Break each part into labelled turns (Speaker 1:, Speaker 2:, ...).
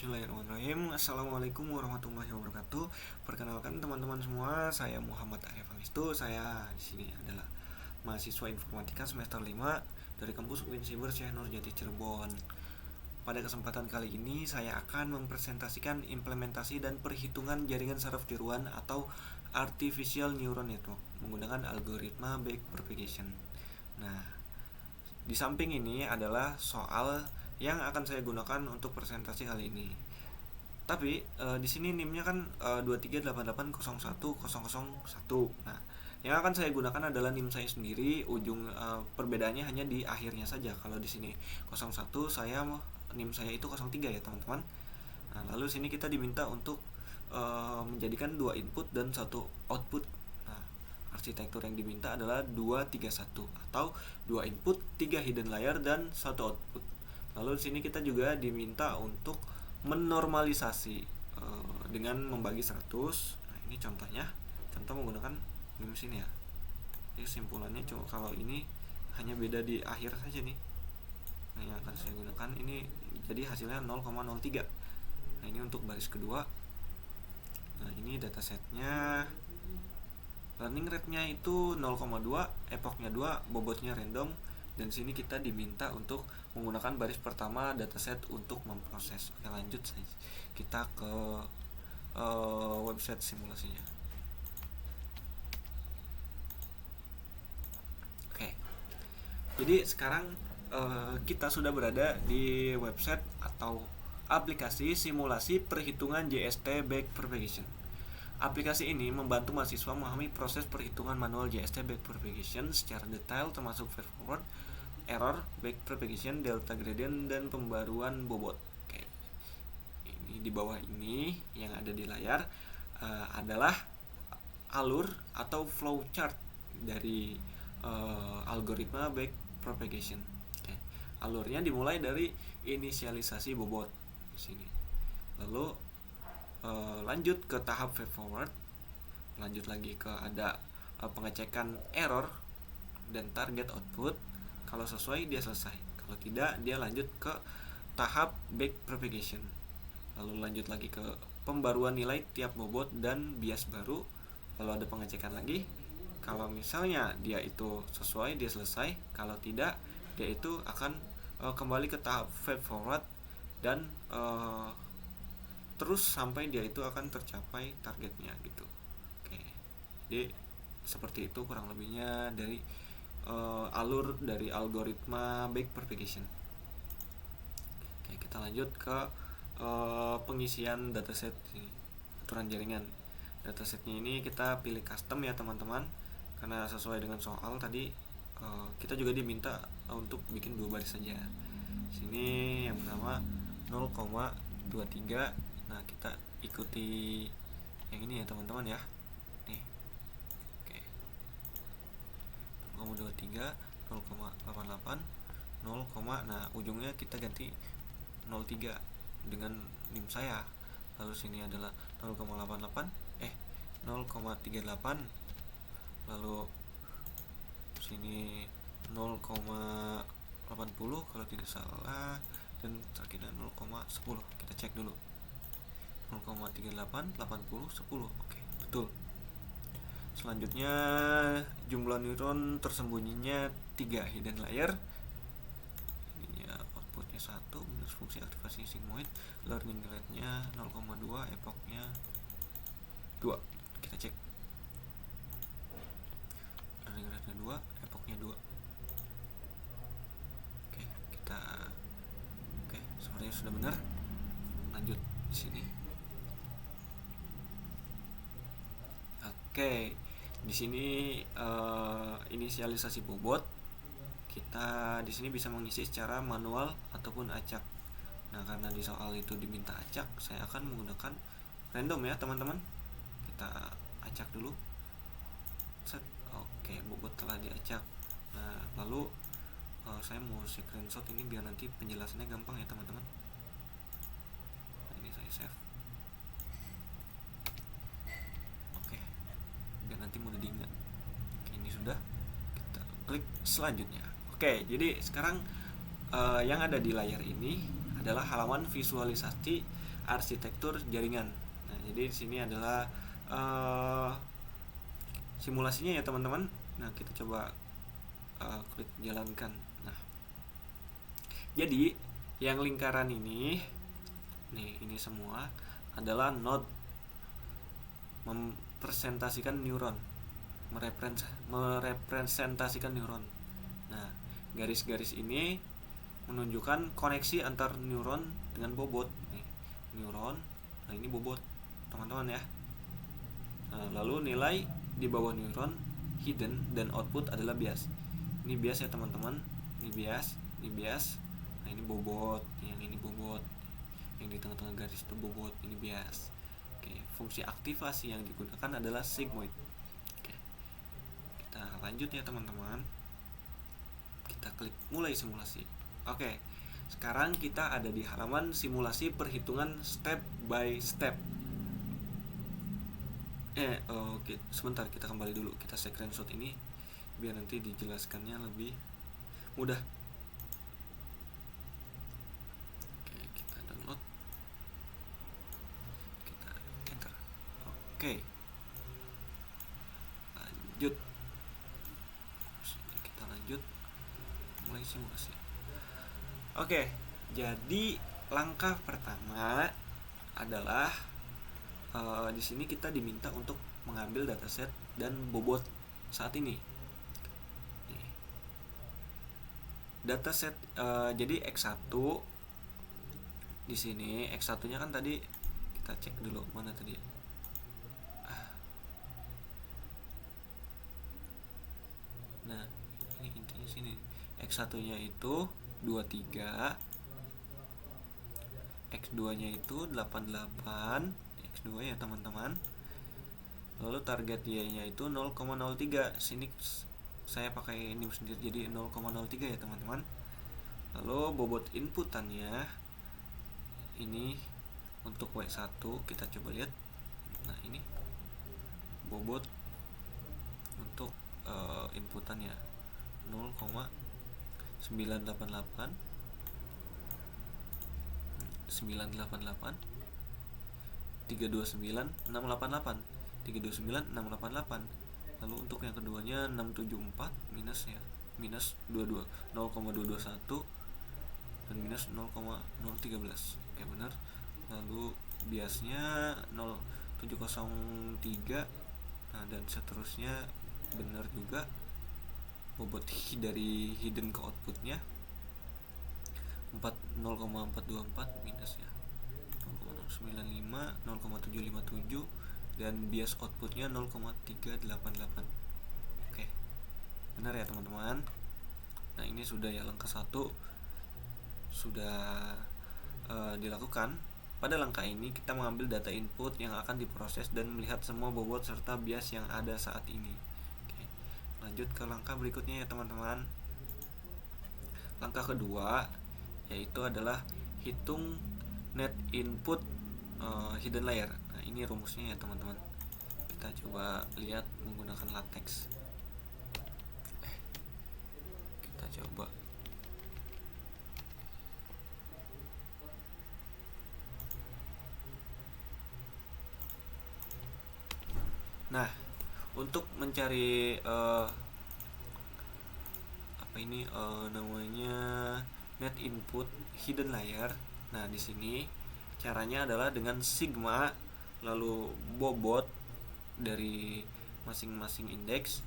Speaker 1: Bismillahirrahmanirrahim. Assalamualaikum warahmatullahi wabarakatuh. Perkenalkan teman-teman semua, saya Muhammad Arif Hamistu. Saya di sini adalah mahasiswa informatika semester 5 dari kampus UIN Siber Syekh Nurjati Cirebon. Pada kesempatan kali ini saya akan mempresentasikan implementasi dan perhitungan jaringan saraf tiruan atau Artificial Neural Network menggunakan algoritma backpropagation. Nah, di samping ini adalah soal yang akan saya gunakan untuk presentasi kali ini. Tapi di sini NIM-nya kan 238801001. Nah, yang akan saya gunakan adalah NIM saya sendiri. Ujung perbedaannya hanya di akhirnya saja. Kalau di sini 01, saya NIM saya itu 03 ya, teman-teman. Nah, lalu sini kita diminta untuk menjadikan 2 input dan 1 output. Nah, arsitektur yang diminta adalah 231 atau 2 input, 3 hidden layer dan 1 output. Lalu di sini kita juga diminta untuk menormalisasi dengan membagi 100. Nah, ini contohnya. Contoh menggunakan NIM sini ya. Jadi simpulannya cuma kalau ini hanya beda di akhir saja nih. Nah, yang akan saya gunakan ini jadi hasilnya 0,03. Nah, ini untuk baris kedua. Nah, ini datasetnya. Learning rate-nya itu 0,2, epochnya 2, bobotnya random. Dan sini kita diminta untuk menggunakan baris pertama dataset untuk memproses. Oke, lanjut saja. Kita ke website simulasinya. Oke. Jadi sekarang kita sudah berada di website atau aplikasi simulasi perhitungan JST backpropagation. Aplikasi ini membantu mahasiswa memahami proses perhitungan manual JST backpropagation secara detail, termasuk fast forward, error, backpropagation, delta gradient, dan pembaruan bobot. Oke. Ini di bawah ini yang ada di layar adalah alur atau flow chart dari algoritma backpropagation. Oke. Alurnya dimulai dari inisialisasi bobot di sini. Lalu lanjut ke tahap fast forward, lanjut lagi ke ada pengecekan error dan target output. Kalau sesuai dia selesai, kalau tidak dia lanjut ke tahap backpropagation. Lalu lanjut lagi ke pembaruan nilai tiap bobot dan bias baru. Lalu ada pengecekan lagi. Kalau misalnya dia itu sesuai dia selesai, kalau tidak dia itu akan kembali ke tahap fast forward dan terus sampai dia itu akan tercapai targetnya gitu. Oke. Jadi seperti itu kurang lebihnya dari alur dari algoritma backpropagation. Oke, kita lanjut ke pengisian dataset aturan jaringan. Datasetnya ini kita pilih custom ya teman-teman, karena sesuai dengan soal tadi kita juga diminta untuk bikin 2 baris saja. Sini yang pertama 0,23. Nah, kita ikuti yang ini ya teman-teman ya. Nih. Oke. 0,23, 0,88, 0, nah ujungnya kita ganti 03 dengan NIM saya. Lalu sini adalah 0,88, 0,38. Lalu sini 0,80 kalau tidak salah, dan terakhir 0,10. Kita cek dulu. 0,38, 80, 10. Oke, betul. Selanjutnya jumlah neuron tersembunyinya 3 hidden layer. Ini outputnya 1 minus fungsi aktivasi sigmoid. Learning rate-nya 0,2, epochnya 2. Kita cek. Learning rate-nya 2, epochnya 2. Oke, sepertinya sudah benar. Lanjut di sini. Oke, di sini inisialisasi bobot. Kita di sini bisa mengisi secara manual ataupun acak. Nah, karena di soal itu diminta acak, saya akan menggunakan random ya, teman-teman. Kita acak dulu. Set. Oke, bobot telah diacak. Nah, lalu saya mau screenshot ini biar nanti penjelasannya gampang ya, teman-teman. Nah, ini saya save. Nanti mudah diingat. Oke, ini sudah. Kita klik selanjutnya. Oke, jadi sekarang yang ada di layar ini adalah halaman visualisasi arsitektur jaringan. Nah, jadi di sini adalah simulasinya ya teman-teman. Nah, kita coba klik jalankan. Nah, jadi yang lingkaran ini ini semua adalah node mempresentasikan neuron, merepresentasikan neuron. Nah, garis-garis ini menunjukkan koneksi antar neuron dengan bobot. Neuron, nah ini bobot teman-teman ya. Nah, lalu nilai di bawah neuron hidden dan output adalah bias. Ini bias ya teman-teman. Ini bias. Nah, ini bobot, yang ini bobot. Yang di tengah-tengah garis itu bobot, ini bias. Oke, fungsi aktivasi yang digunakan adalah sigmoid. Oke. Kita lanjut ya teman-teman. Kita klik mulai simulasi. Oke. Sekarang kita ada di halaman simulasi perhitungan step by step. Oke, sebentar, kita kembali dulu. Kita screenshot ini biar nanti dijelaskannya lebih mudah. Oke, kita download. Kita enter. Oke. Lanjut. Kita lanjut mulai simulasi. Oke, jadi langkah pertama adalah di sini kita diminta untuk mengambil dataset dan bobot saat ini. Dataset jadi X1 di sini, X1-nya kan tadi kita cek dulu mana tadi. Nah, ini intinya sini. X1-nya itu 23, X2-nya itu 88, X2 ya teman-teman. Lalu target Y-nya itu 0,03. Sini saya pakai ini sendiri jadi 0,03 ya teman-teman. Lalu bobot inputannya ini untuk W1 kita coba lihat. Nah, ini bobot untuk inputannya 0,988 329,688. Lalu untuk yang keduanya 674 minus 22 0,221 dan minus 0,013. Oke, benar. Lalu biasnya 0703. Nah, dan seterusnya benar juga. Bobot dari hidden ke outputnya 0,424 minus ya 0,095, 0,757 dan bias outputnya 0,388. Oke, benar ya teman-teman. Nah, ini sudah ya, langkah 1 sudah dilakukan. Pada langkah ini kita mengambil data input yang akan diproses dan melihat semua bobot serta bias yang ada saat ini. Oke, lanjut ke langkah berikutnya ya teman-teman. Langkah kedua yaitu adalah hitung net input hidden layer. Nah, ini rumusnya ya teman-teman. Kita coba lihat menggunakan latex. Kita coba. Nah, untuk mencari namanya net input hidden layer. Nah, di sini caranya adalah dengan sigma lalu bobot dari masing-masing indeks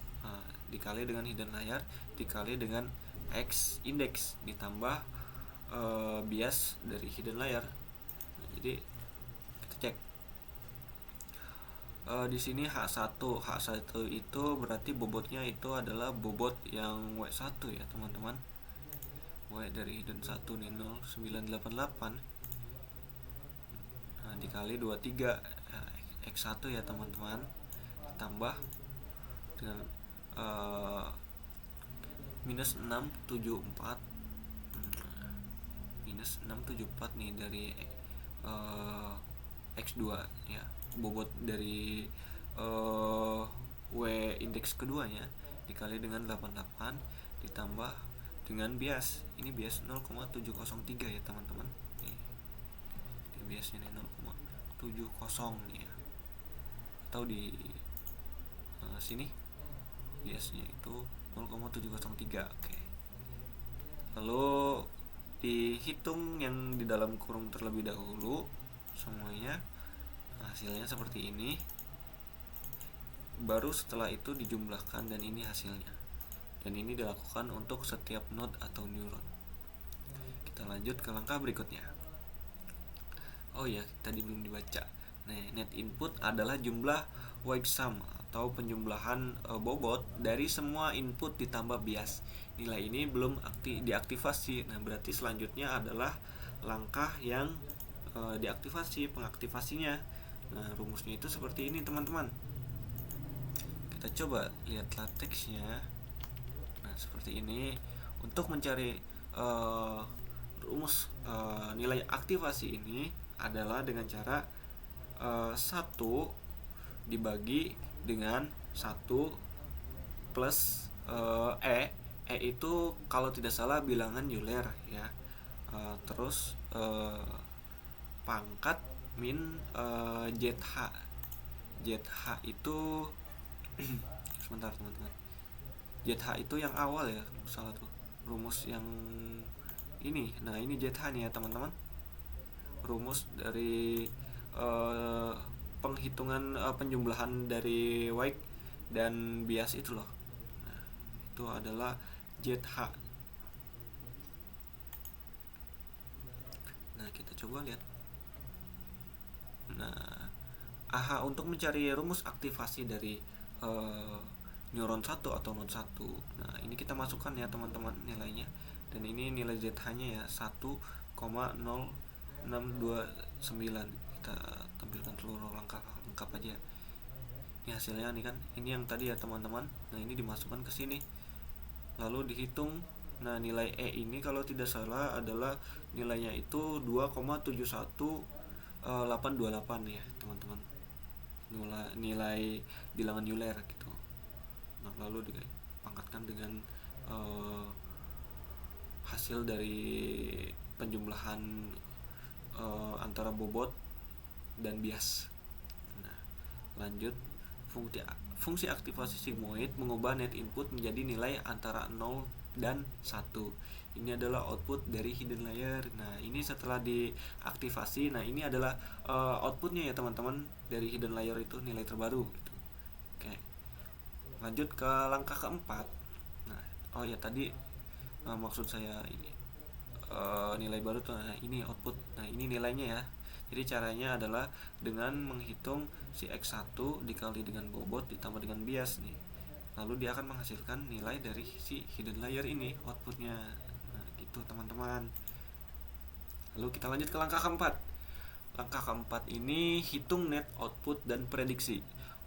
Speaker 1: dikali dengan hidden layer dikali dengan x index ditambah bias dari hidden layer. Nah, jadi kita cek di sini H1 itu berarti bobotnya itu adalah bobot yang W1 ya teman-teman. W dari hidden 1 nih 0,988 dikali 23 X1 ya teman-teman, ditambah dengan minus 674 nih dari X2 ya, bobot dari W indeks keduanya dikali dengan 88 ditambah dengan bias. Ini bias 0,703 ya teman-teman. Nih, biasnya nih 0,70 nih ya, atau di sini biasnya itu 0,703. Oke. Lalu dihitung yang di dalam kurung terlebih dahulu semuanya, hasilnya seperti ini. Baru setelah itu dijumlahkan dan ini hasilnya. Dan ini dilakukan untuk setiap node atau neuron. Kita lanjut ke langkah berikutnya. Oh ya, tadi belum dibaca. Nah, net input adalah jumlah wake sum atau penjumlahan bobot dari semua input ditambah bias. Nilai ini belum diaktifasi. Nah, berarti selanjutnya adalah langkah yang diaktifasi, pengaktifasinya. Nah, rumusnya itu seperti ini, teman-teman. Kita coba lihat lateksnya. Nah, seperti ini. Untuk mencari rumus nilai aktivasi ini adalah dengan cara 1 dibagi dengan 1 plus E itu kalau tidak salah bilangan Euler ya. Terus pangkat min ZH. ZH itu sebentar teman-teman. ZH itu yang awal ya, salah tuh. Rumus yang ini. Nah, ini ZH nih ya, teman-teman. Rumus dari penghitungan penjumlahan dari wake dan bias itu loh. Nah, itu adalah ZH. Nah, kita coba lihat. Nah, AH untuk mencari rumus aktivasi dari neuron 1 atau node 1. Nah, ini kita masukkan ya teman-teman nilainya. Dan ini nilai ZH-nya ya 1,0629. Kita tampilkan seluruh langkah lengkap aja. Ini hasilnya nih kan. Ini yang tadi ya teman-teman. Nah, ini dimasukkan ke sini. Lalu dihitung. Nah, nilai E ini kalau tidak salah adalah nilainya itu 2,71828 ya, teman-teman. Nilai bilangan Euler gitu. Nah, lalu dipangkatkan dengan hasil dari penjumlahan antara bobot dan bias. Nah, lanjut. Fungsi aktivasi sigmoid mengubah net input menjadi nilai antara 0 dan 1. Ini adalah output dari hidden layer. Nah, ini setelah diaktifasi. Nah, ini adalah outputnya ya teman-teman, dari hidden layer itu nilai terbaru gitu. Oke. Lanjut ke langkah keempat. Nah, oh ya tadi maksud saya ini nilai baru tuh. Nah, ini output. Nah, ini nilainya ya. Jadi caranya adalah dengan menghitung si X1 dikali dengan bobot ditambah dengan bias nih. Lalu dia akan menghasilkan nilai dari si hidden layer ini, outputnya. Nah, gitu teman-teman. Lalu kita lanjut ke langkah keempat. Langkah keempat ini hitung net output dan prediksi.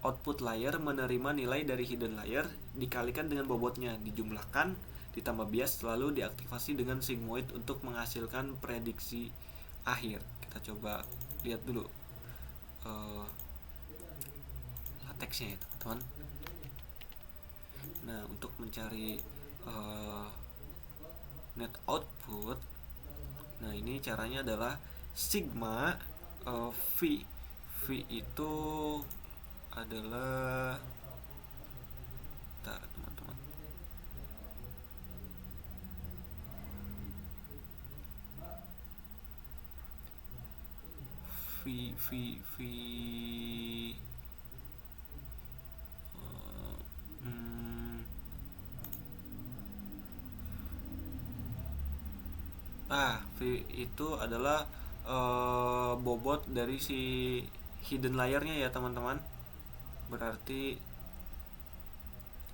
Speaker 1: Output layer menerima nilai dari hidden layer dikalikan dengan bobotnya, dijumlahkan, ditambah bias, lalu diaktifasi dengan sigmoid untuk menghasilkan prediksi akhir. Kita coba lihat dulu lateksnya ya teman-teman. Nah, untuk mencari net output, nah ini caranya adalah sigma V. V itu adalah, bentar teman-teman. V V itu adalah bobot dari si hidden layernya ya teman-teman. Berarti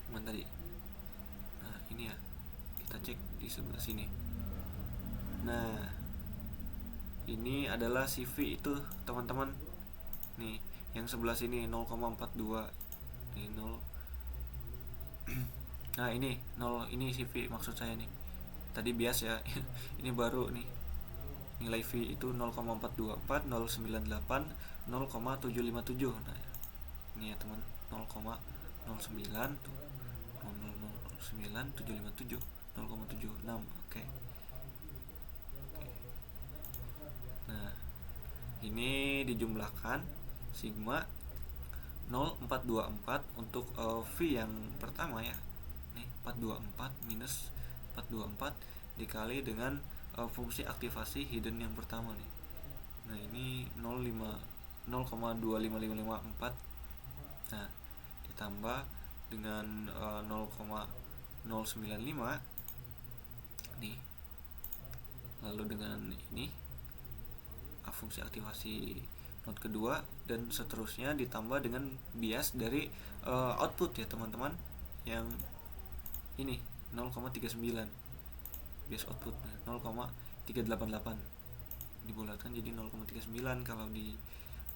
Speaker 1: mana tadi? Nah, ini ya, kita cek di sebelah sini. Nah, ini adalah si V itu teman-teman. Nih, yang sebelah sini 0,42. Nih 0. Nah, ini 0, ini si V maksud saya nih. Tadi bias ya. Ini baru nih. Nilai V itu 0,424, 098, 0,757. Nah, ini ya teman, 0,09 tuh. 0,009,757, 0,76. Oke. Nah, Ini dijumlahkan sigma 0,424 untuk V yang pertama ya. Nih 424 minus 424 dikali dengan fungsi aktivasi hidden yang pertama nih. Nah, ini 0,25554. Nah, ditambah dengan 0,095 nih. Lalu dengan ini fungsi aktivasi node kedua dan seterusnya ditambah dengan bias dari output ya teman-teman, yang ini 0,39 bias output 0,388 dibulatkan jadi 0,39 kalau di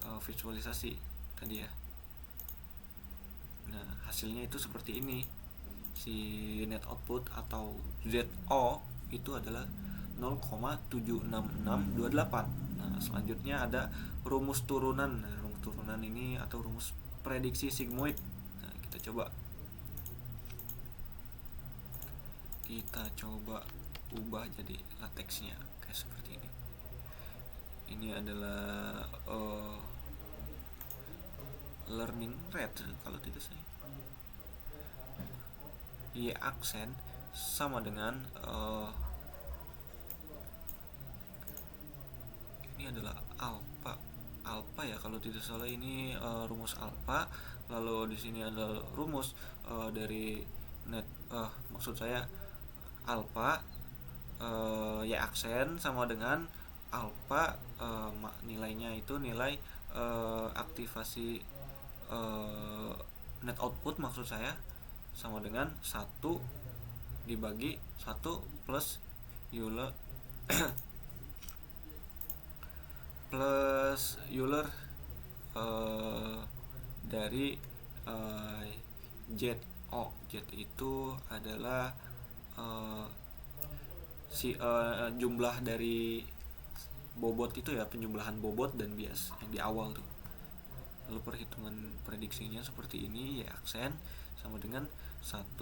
Speaker 1: visualisasi tadi ya. Nah, hasilnya itu seperti ini. Si net output atau ZO itu adalah 0,76628. Nah, selanjutnya ada rumus turunan. Nah, rumus turunan ini atau rumus prediksi sigmoid. Nah, kita coba ubah jadi lateksnya kayak seperti ini. Ini adalah learning rate kalau tidak salah. Y aksen sama dengan ini adalah alpha ya kalau tidak salah, ini rumus alpha. Lalu di sini ada rumus dari net maksud saya alpha y aksen sama dengan alpha nilainya itu nilai aktivasi net output maksud saya sama dengan 1 dibagi 1 plus Euler plus Euler dari Z itu adalah jumlah dari bobot itu ya, penjumlahan bobot dan bias yang di awal tuh. Lalu perhitungan prediksinya seperti ini, y aksen sama dengan 1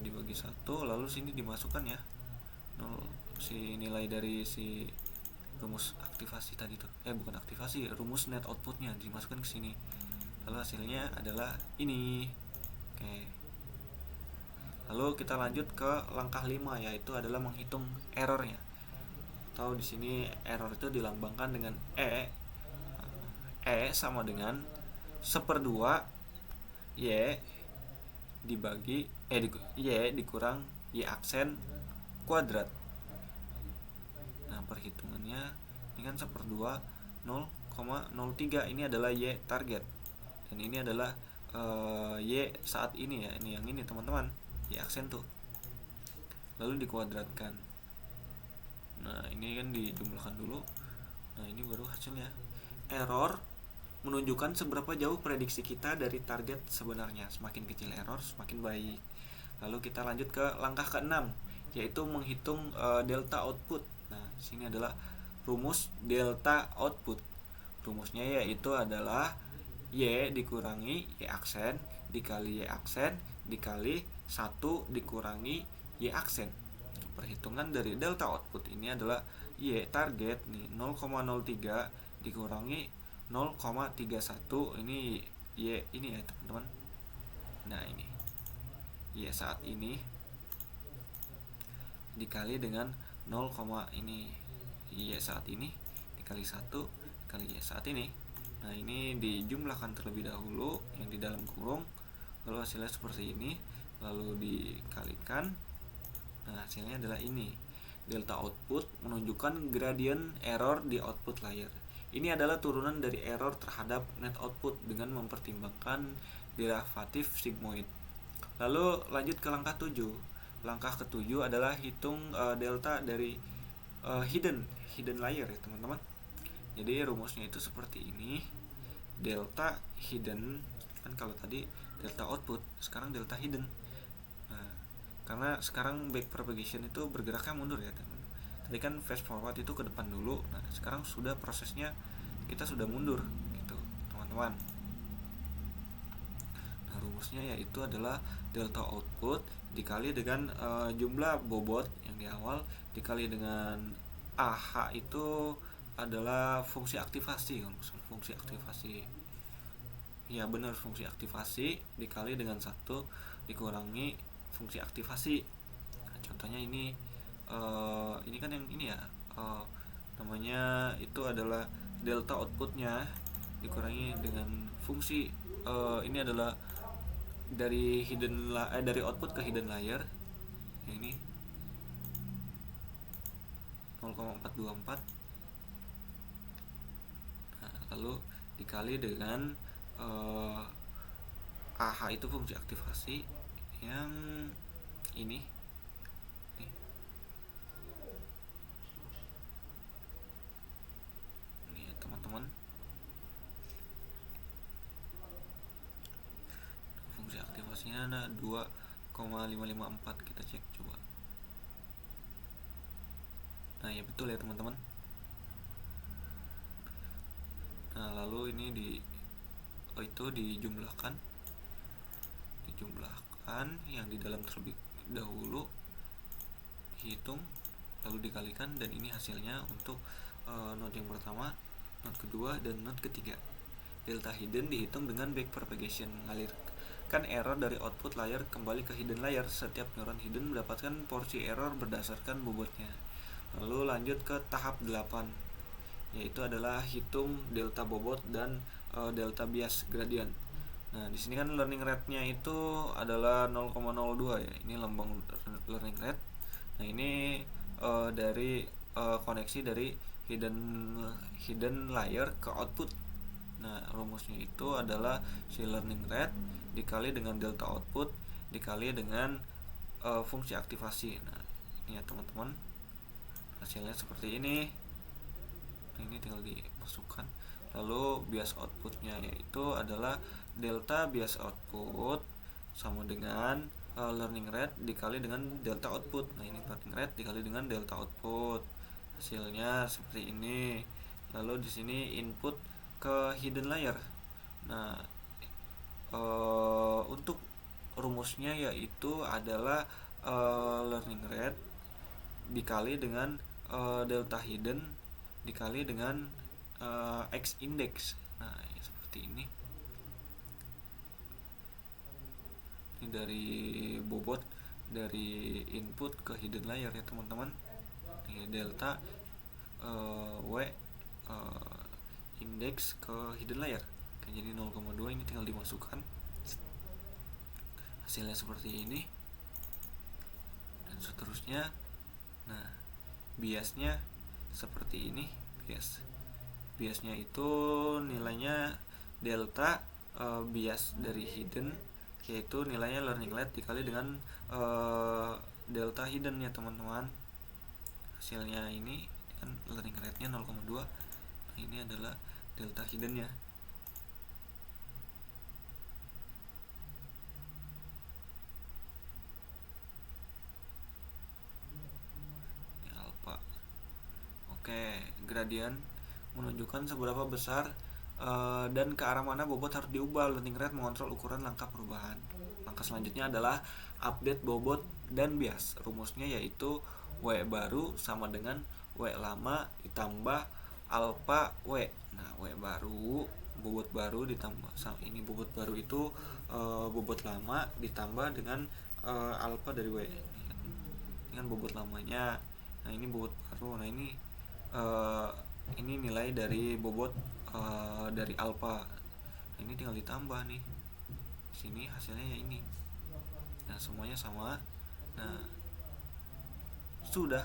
Speaker 1: dibagi 1, lalu sini dimasukkan ya 0, si nilai dari si rumus aktivasi tadi tuh, bukan aktivasi, rumus net outputnya dimasukkan ke sini. Lalu hasilnya adalah ini. Oke. Lalu kita lanjut ke langkah 5, yaitu adalah menghitung errornya. Atau di sini error itu dilambangkan dengan E sama dengan 1/2 Y dibagi Y dikurang Y aksen kuadrat. Nah, perhitungannya ini kan 1/2 0,03, ini adalah Y target dan ini adalah Y saat ini ya, ini yang ini teman-teman, Y aksen tuh, lalu dikuadratkan. Nah, ini kan dijumlahkan dulu. Nah, ini baru hasilnya. Error menunjukkan seberapa jauh prediksi kita dari target sebenarnya. Semakin kecil error, semakin baik. Lalu kita lanjut ke langkah ke-6, yaitu menghitung delta output. Nah, sini adalah rumus delta output. Rumusnya yaitu adalah Y dikurangi Y aksen dikali Y aksen dikali 1 dikurangi Y aksen. Perhitungan dari delta output ini adalah Y target nih 0,03 dikurangi 0,31, ini Y ini ya teman-teman. Nah, ini Y saat ini dikali dengan 0, ini Y saat ini dikali 1 dikali Y saat ini. Nah, ini dijumlahkan terlebih dahulu yang di dalam kurung, lalu hasilnya seperti ini, lalu dikalikan. Nah, hasilnya adalah ini. Delta output menunjukkan gradient error di output layer. Ini adalah turunan dari error terhadap net output dengan mempertimbangkan derivatif sigmoid. Lalu lanjut ke langkah 7. Langkah ke-7 adalah hitung delta dari hidden layer ya teman-teman. Jadi rumusnya itu seperti ini. Delta hidden, kan kalau tadi delta output, sekarang delta hidden. Nah, karena sekarang back propagation itu bergeraknya mundur ya teman-teman. Tadi kan fast forward itu ke depan dulu. Nah, sekarang sudah prosesnya kita sudah mundur gitu teman-teman. Nah, rumusnya yaitu adalah delta output dikali dengan jumlah bobot yang di awal dikali dengan AH itu adalah fungsi aktivasi. Fungsi aktivasi, ya benar, fungsi aktivasi dikali dengan 1 dikurangi fungsi aktivasi. Nah, contohnya ini kan yang ini ya, namanya itu adalah delta outputnya dikurangi dengan fungsi, ini adalah dari dari output ke hidden layer, ini 0,424. Nah, lalu dikali dengan AH itu fungsi aktivasi yang ini nih. Ini ya teman-teman, fungsi aktivasinya ada 2,554. Kita cek coba. Nah ya betul ya teman-teman. Nah lalu ini itu dijumlahkan yang di dalam terlebih dahulu, dihitung lalu dikalikan, dan ini hasilnya untuk node yang pertama, node kedua, dan node ketiga. Delta hidden dihitung dengan back propagation, mengalirkan error dari output layer kembali ke hidden layer. Setiap neuron hidden mendapatkan porsi error berdasarkan bobotnya. Lalu lanjut ke tahap 8, yaitu adalah hitung delta bobot dan delta bias gradient. Nah, di sini kan learning rate-nya itu adalah 0,02 ya. Ini lambang learning rate. Nah, ini dari koneksi dari hidden layer ke output. Nah, rumusnya itu adalah si learning rate dikali dengan delta output dikali dengan fungsi aktivasi. Nah, ini ya teman-teman, hasilnya seperti ini. Nah, ini tinggal dimasukkan. Lalu bias outputnya yaitu adalah delta bias output sama dengan learning rate dikali dengan delta output. Nah, ini learning rate dikali dengan delta output. Hasilnya seperti ini. Lalu di sini input ke hidden layer. Nah, untuk rumusnya yaitu adalah learning rate dikali dengan delta hidden dikali dengan X index. Nah, ya seperti ini. Ini dari bobot dari input ke hidden layer ya teman-teman. Ini delta W index ke hidden layer. Oke, jadi 0,2 ini tinggal dimasukkan. Hasilnya seperti ini. Dan seterusnya. Nah, biasnya seperti ini. Biasnya itu nilainya delta bias dari hidden, yaitu nilainya learning rate dikali dengan delta hidden ya teman-teman. Hasilnya ini kan learning rate-nya 0,2. Nah, ini adalah delta hidden-nya. Ini alpha. Oke, gradient menunjukkan seberapa besar dan ke arah mana bobot harus diubah. Learning rate mengontrol ukuran langkah perubahan. Langkah selanjutnya adalah update bobot dan bias. Rumusnya yaitu W baru sama dengan W lama ditambah alpha W. Nah, W baru, bobot baru ditambah, ini bobot baru itu bobot lama ditambah dengan alpha dari W. Ini kan bobot lamanya. Nah, ini bobot baru. Nah, ini nilai dari bobot dari alpha. Nah, ini tinggal ditambah nih. Sini hasilnya ya ini. Nah, semuanya sama. Nah, sudah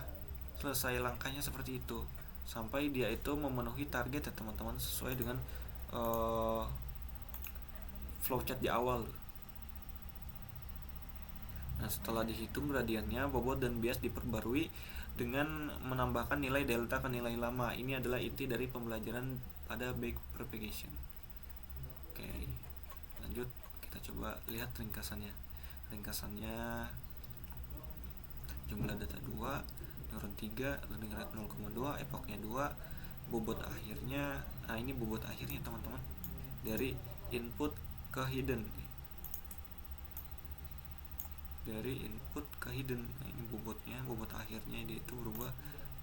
Speaker 1: selesai langkahnya seperti itu sampai dia itu memenuhi target ya teman-teman, sesuai dengan flowchart di awal. Nah, setelah dihitung gradiennya, bobot dan bias diperbarui dengan menambahkan nilai delta ke nilai lama. Ini adalah inti dari pembelajaran pada back propagation. Oke, lanjut kita coba lihat ringkasannya. Jumlah data 2, neuron 3, learning rate 0,2, epochnya 2, bobot akhirnya. Nah, ini bobot akhirnya teman-teman dari input ke hidden. Nah, ini bobot akhirnya dia itu berubah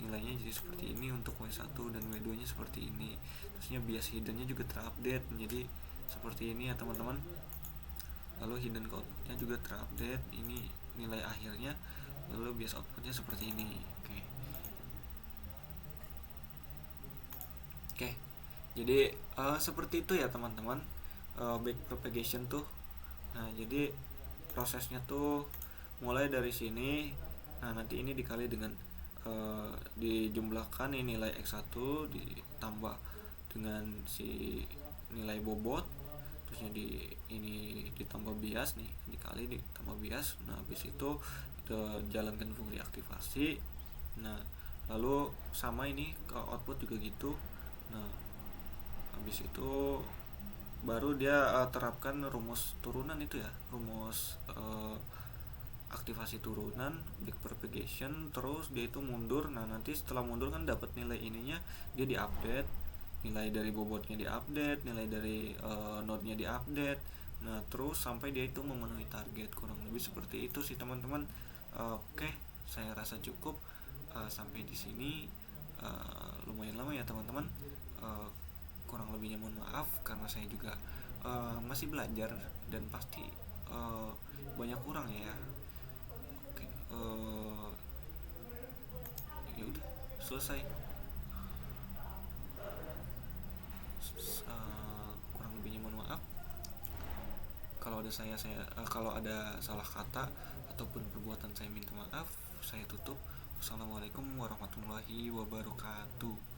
Speaker 1: nilainya jadi seperti ini, untuk W1 dan W2 nya seperti ini, terusnya bias hiddennya juga terupdate menjadi seperti ini ya teman-teman. Lalu hidden outputnya juga terupdate, ini nilai akhirnya, lalu bias outputnya seperti ini. Oke, jadi seperti itu ya teman-teman, backpropagation tuh. Nah jadi prosesnya tuh mulai dari sini. Nah nanti ini dikali dengan dijumlahkan ini nilai X1 ditambah dengan si nilai bobot, terusnya ini ditambah bias nih, dikali ditambah bias. Nah habis itu kita jalankan fungsi aktivasi. Nah lalu sama ini ke output juga gitu. Nah habis itu baru dia terapkan rumus turunan itu ya, rumus aktivasi turunan backpropagation, terus dia itu mundur. Nah nanti setelah mundur kan dapat nilai ininya, dia diupdate, nilai dari bobotnya diupdate, nilai dari node-nya diupdate. Nah terus sampai dia itu memenuhi target, kurang lebih seperti itu sih teman-teman. Oke, saya rasa cukup sampai di sini. Lumayan lama ya teman-teman. Kurang lebihnya mohon maaf karena saya juga masih belajar dan pasti banyak kurang ya. Oke, ya udah selesai. Kurang lebihnya mohon maaf kalau ada kalau ada salah kata ataupun perbuatan saya minta maaf. Saya tutup. Wassalamualaikum warahmatullahi wabarakatuh.